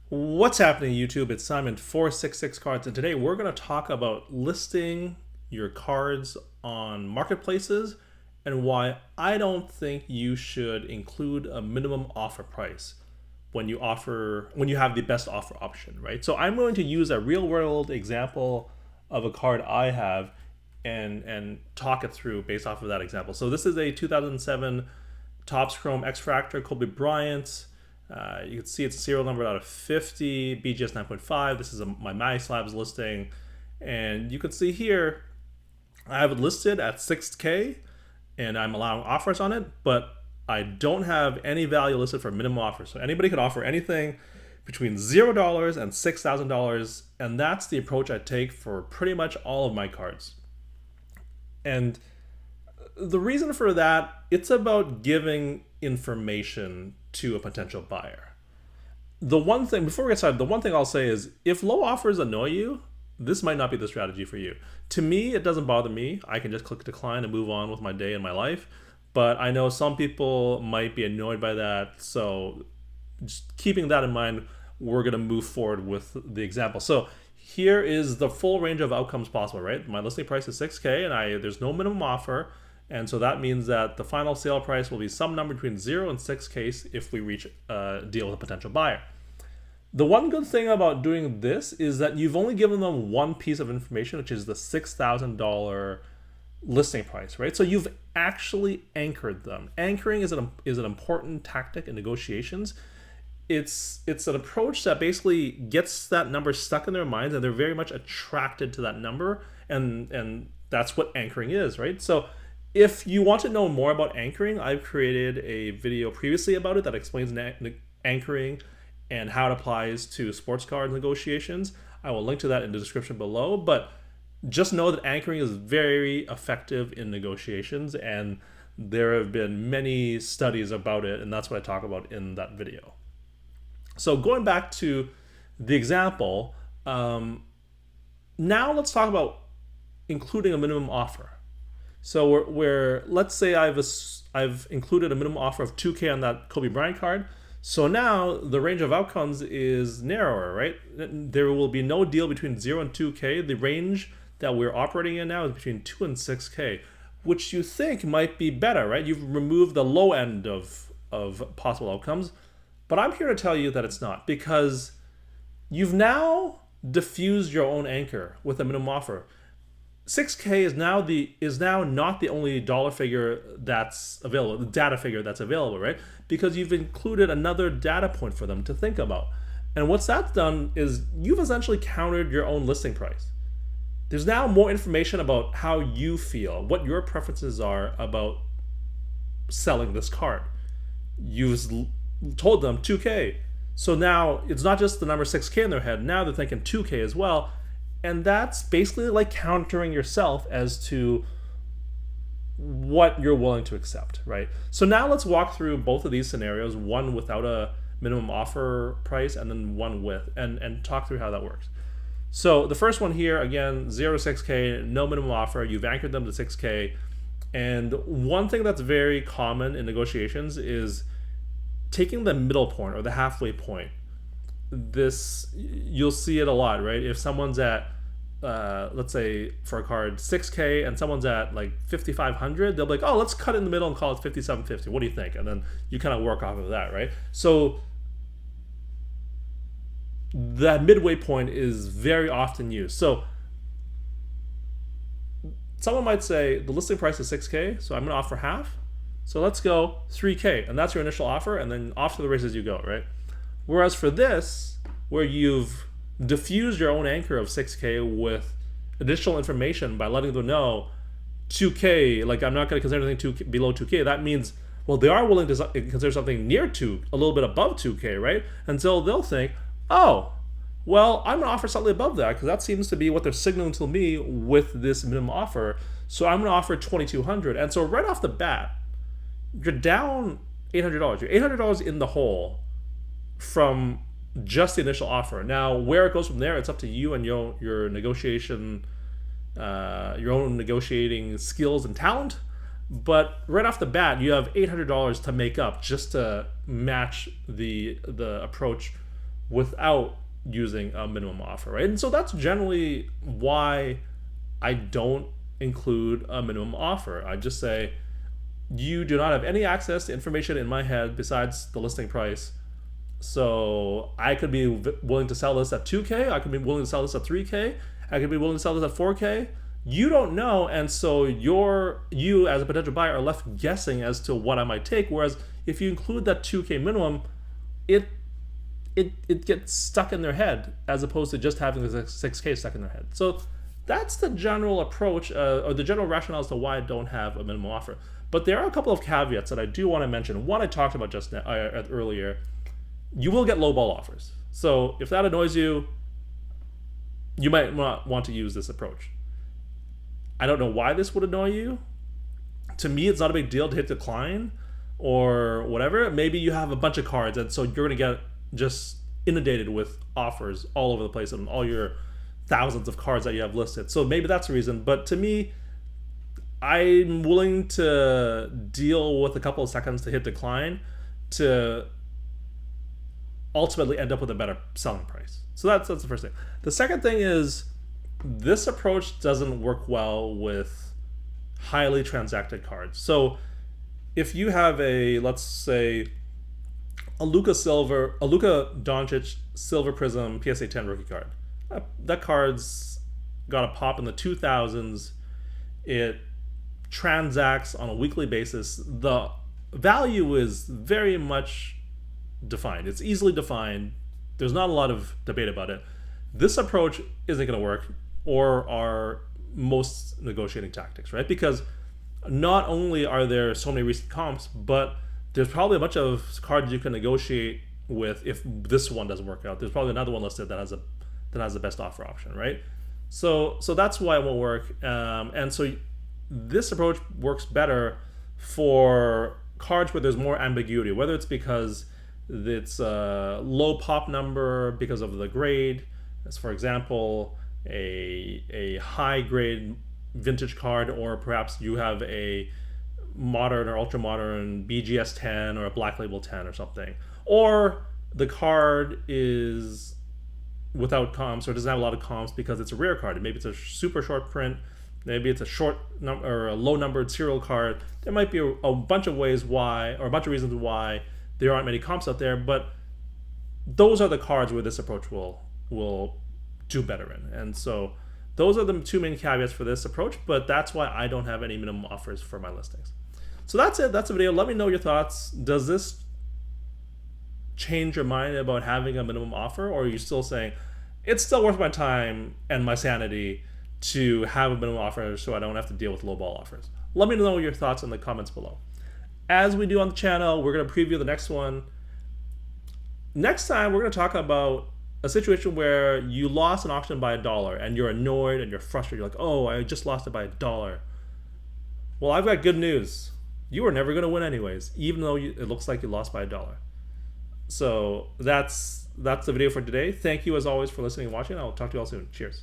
What's happening, YouTube? It's Simon 466 Cards, and today we're going to talk about listing your cards on marketplaces and why I don't think you should include a minimum offer price when you have the best offer option, right? So I'm going to use a real world example of a card I have and talk it through based off of that example. So this is a 2007 Topps Chrome X-Fractor Kobe Bryant. You can see it's a serial number out of 50, BGS 9.5. This is my MySlabs listing. And you can see here, I have it listed at 6K and I'm allowing offers on it, but I don't have any value listed for minimum offer. So anybody could offer anything between $0 and $6,000. And that's the approach I take for pretty much all of my cards. And the reason for that, it's about giving information to a potential buyer. The one thing, before we get started, the one thing I'll say is if low offers annoy you, this might not be the strategy for you. To me, it doesn't bother me. I can just click decline and move on with my day and my life. But I know some people might be annoyed by that. So just keeping that in mind, we're going to move forward with the example. So here is the full range of outcomes possible, right? My listing price is 6K and there's no minimum offer. And so that means that the final sale price will be some number between 0 and 6K if we reach a deal with a potential buyer. The one good thing about doing this is that you've only given them one piece of information, which is the $6,000 listing price, right? So you've actually anchored them. Anchoring is an important tactic in negotiations. It's an approach that basically gets that number stuck in their minds, and they're very much attracted to that number, and that's what anchoring is, right? So if you want to know more about anchoring, I've created a video previously about it that explains anchoring and how it applies to sports card negotiations. I will link to that in the description below, but just know that anchoring is very effective in negotiations, and there have been many studies about it, and that's what I talk about in that video. So going back to the example, now let's talk about including a minimum offer. So let's say I've included a minimum offer of 2K on that Kobe Bryant card. So now the range of outcomes is narrower, right? There will be no deal between 0 and 2K. The range that we're operating in now is between 2 and 6K, which you think might be better, right? You've removed the low end of possible outcomes. But I'm here to tell you that it's not, because you've now diffused your own anchor with a minimum offer. 6K is now not the only dollar figure that's available, the data figure that's available, right? Because you've included another data point for them to think about. And what's that's done is you've essentially countered your own listing price. There's now more information about how you feel, what your preferences are about selling this card. You've told them 2K. So now it's not just the number 6K in their head. Now they're thinking 2K as well. And that's basically like countering yourself as to what you're willing to accept, right? So now let's walk through both of these scenarios, one without a minimum offer price and then one with, and talk through how that works. So the first one here, again, 0 to 6K, no minimum offer. You've anchored them to 6K. And one thing that's very common in negotiations is taking the middle point or the halfway point. This, you'll see it a lot, right? If someone's at let's say for a card 6K and someone's at like 5,500, they'll be like, oh, let's cut in the middle and call it 5,750. What do you think? And then you kind of work off of that, right? So that midway point is very often used. So someone might say the listing price is 6K, so I'm going to offer half. So let's go 3K, and that's your initial offer, and then off to the races you go, right? Whereas for this, where you've diffused your own anchor of 6K with additional information by letting them know 2K, like I'm not going to consider anything below 2K, that means, well, they are willing to consider something near 2, a little bit above 2K, right? Until they'll think, oh, well, I'm going to offer slightly above that because that seems to be what they're signaling to me with this minimum offer. So I'm going to offer 2,200. And so right off the bat, you're down $800. You're $800 in the hole from just the initial offer. Now, where it goes from there, it's up to you and your negotiation, your own negotiating skills and talent. But right off the bat, you have $800 to make up just to match the approach without using a minimum offer, right? And so that's generally why I don't include a minimum offer. I just say, you do not have any access to information in my head besides the listing price. So I could be willing to sell this at 2K. I could be willing to sell this at 3K. I could be willing to sell this at 4K. You don't know, and so you as a potential buyer are left guessing as to what I might take. Whereas if you include that 2K minimum, it gets stuck in their head as opposed to just having the 6K stuck in their head. So that's the general approach, or the general rationale as to why I don't have a minimum offer. But there are a couple of caveats that I do want to mention. One I talked about just now, earlier. You will get lowball offers. So if that annoys you, you might not want to use this approach. I don't know why this would annoy you. To me, it's not a big deal to hit decline or whatever. Maybe you have a bunch of cards, and so you're going to get just inundated with offers all over the place on all your thousands of cards that you have listed. So maybe that's the reason. But to me, I'm willing to deal with a couple of seconds to hit decline to ultimately end up with a better selling price. So that's the first thing. The second thing is, this approach doesn't work well with highly transacted cards. So if you have let's say, a Luka Doncic Silver Prism PSA 10 rookie card. That card's got a pop in the 2000s. It transacts on a weekly basis. The value is very much defined. It's easily defined. There's not a lot of debate about it. This approach isn't going to work, or are most negotiating tactics, right? Because not only are there so many recent comps, but there's probably a bunch of cards you can negotiate with if this one doesn't work out. There's probably another one listed that has the best offer option, right? So that's why it won't work. And so this approach works better for cards where there's more ambiguity, whether it's because it's a low pop number because of the grade, as for example, a high grade vintage card, or perhaps you have a modern or ultra modern BGS 10 or a Black Label 10 or something, or the card is without comps or doesn't have a lot of comps because it's a rare card. Maybe it's a super short print, maybe it's a short or a low numbered serial card. There might be a bunch of ways why, or a bunch of reasons why there aren't many comps out there, but those are the cards where this approach will do better in. And so those are the two main caveats for this approach, but that's why I don't have any minimum offers for my listings. So that's it. That's the video. Let me know your thoughts. Does this change your mind about having a minimum offer, or are you still saying it's still worth my time and my sanity to have a minimum offer so I don't have to deal with lowball offers? Let me know your thoughts in the comments below. As we do on the channel, we're going to preview the next one. Next time, we're going to talk about a situation where you lost an auction by $1 and you're annoyed and you're frustrated. You're like, oh, I just lost it by $1. Well, I've got good news. You are never going to win anyways, even though it looks like you lost by $1. So that's the video for today. Thank you as always for listening and watching. I'll talk to you all soon. Cheers.